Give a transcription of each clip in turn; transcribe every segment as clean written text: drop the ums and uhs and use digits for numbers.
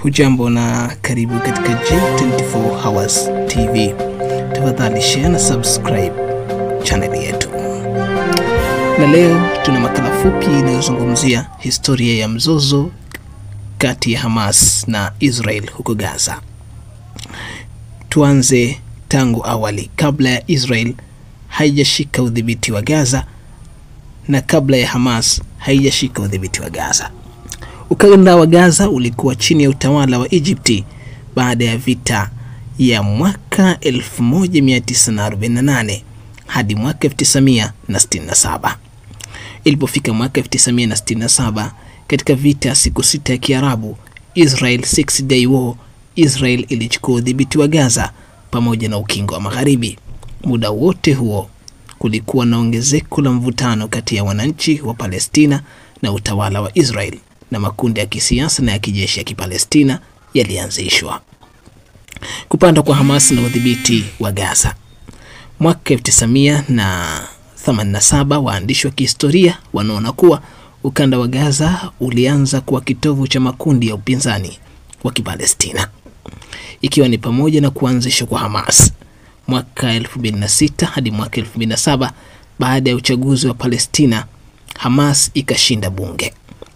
Hujambo na karibu katika J24 Hours TV. Tafadhali share na subscribe channel yetu. Na leo tuna makala fupi inayozungumzia historia ya mzozo kati ya Hamas na Israel huko Gaza. Tuanze tangu awali, kabla ya Israel haijashika udhibiti wa Gaza na kabla ya Hamas haijashika udhibiti wa Gaza. Ukanda wa Gaza ulikuwa chini ya utawala wa Egypti baada ya vita ya mwaka 1948 hadi mwaka 1967. Ilipofika mwaka 1967, katika vita siku 6 ya Kiarabu, Israel 6 Day War, Israel ilichukua udhibiti wa Gaza pamoja na ukingo wa Magharibi. Muda wote huo kulikuwa na ongezeko la mvutano kati ya wananchi wa Palestina na utawala wa Israel, na makundi ya kisiasa na ya kijeshi ya Kipalestina yalianzishwa. Kupanda kwa Hamas na udhibiti wa Gaza. Mwaka 1987, waandishi wa kihistoria wanaona kuwa ukanda wa Gaza ulianza kuwa kitovu cha makundi ya upinzani wa Kipalestina, ikiwa ni pamoja na kuanzishwa kwa Hamas mwaka 2006 hadi mwaka 2007. Baada ya uchaguzi wa Palestina, Hamas ikashinda bunge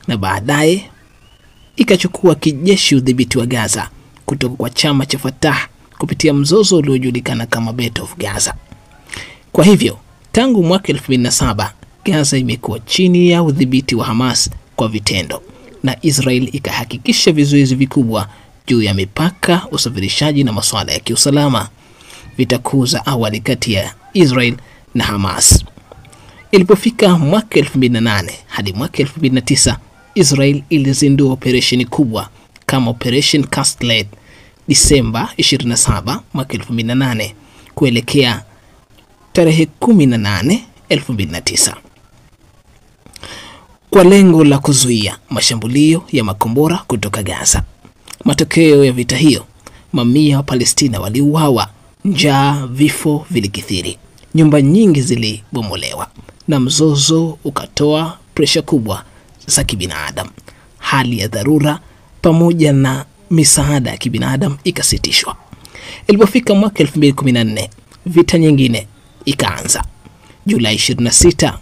na baadaye ikachukua kijeshi udhibiti wa Gaza kutoka kwa chama cha Fatah kupitia mzozo uliojulikana kama Battle of Gaza. Kwa hivyo, tangu mwaka 2007, Gaza imekuwa chini ya udhibiti wa Hamas kwa vitendo, na Israel ikahakikisha vizuizi vikubwa juu ya mipaka, usafirishaji na masuala ya kiusalama. Vita kuu za awali kati ya Israel na Hamas. Ilipofika mwaka 2008 hadi mwaka 2009, Israel ilizindua operesheni kubwa kama Operation Cast Lead Disemba 27 mwaka 2008 kuelekea tarehe 18 2009, kwa lengo la kuzuia mashambulio ya makombora kutoka Gaza. Matokeo ya vita hiyo, mamia wa Palestina waliuawa, njaa, vifo vilikithiri, nyumba nyingi zilibomolewa, na mzozo ukatoa presha kubwa za kibinadamu. Hali ya dharura pamoja na misaada ya kibinadamu ikasitishwa. Ilipofika mwaka 2014, vita nyingine ikaanza. Julai 26,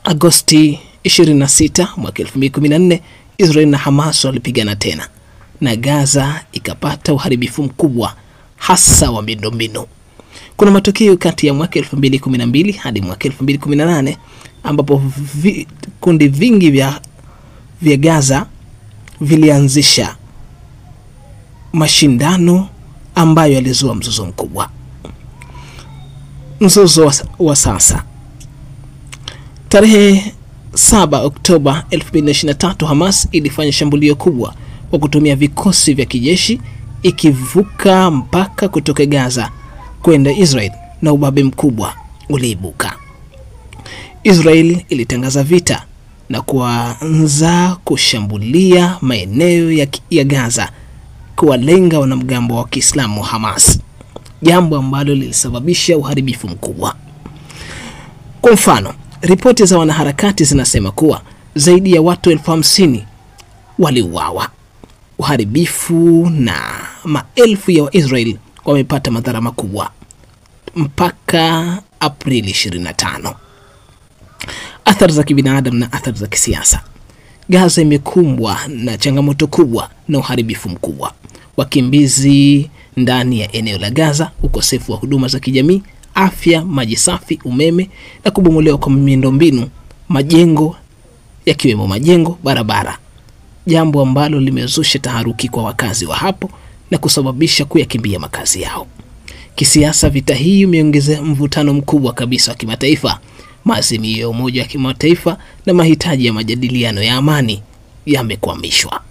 Agosti 26 mwaka 2014, Israel na Hamas walipigana tena, na Gaza ikapata uharibifu mkubwa, hasa wa miundombinu. Kuna matokeo kati ya mwaka 2012 hadi mwaka 2018 ambapo kundi vingi vya Gaza vilianzisha mashindano ambayo yalizua mzozo mkubwa. Mzozo wa sasa. Tarehe 7 Oktoba 2023, Hamas ilifanya shambulio kubwa kwa kutumia vikosi vya kijeshi, ikivuka mpaka kutoka Gaza kwenda Israel, na ubabe mkubwa uliibuka. Israel ilitangaza vita na kuanza kushambulia maeneo ya Gaza, kuwalenga wanamgambo wa Kiislamu Hamas, jambo ambalo lilisababisha uharibifu mkubwa. Kwa mfano, ripoti za wanaharakati zinasema kuwa zaidi ya watu 50,000 waliuawa. Uharibifu na maelfu ya Waisraeli wamepata madhara makubwa mpaka Aprili 25. Athari za kibinadamu na athari za kisiasa. Gaza imekumbwa na changamoto kubwa na uharibifu mkubwa. Wakimbizi ndani ya eneo la Gaza, ukosefu wa huduma za kijamii, afya, maji safi, umeme, na kubomolewa kwa miundombinu, majengo yakiwemo majengo, barabara, jambo ambalo limezusha taharuki kwa wakazi wa hapo na kusababisha kuyakimbia makazi yao. Kisiasa, vita hii imeongeza mvutano mkubwa kabisa wa kimataifa. Maazimio ya Umoja wa Kimataifa na mahitaji ya majadiliano ya amani yamekwamishwa.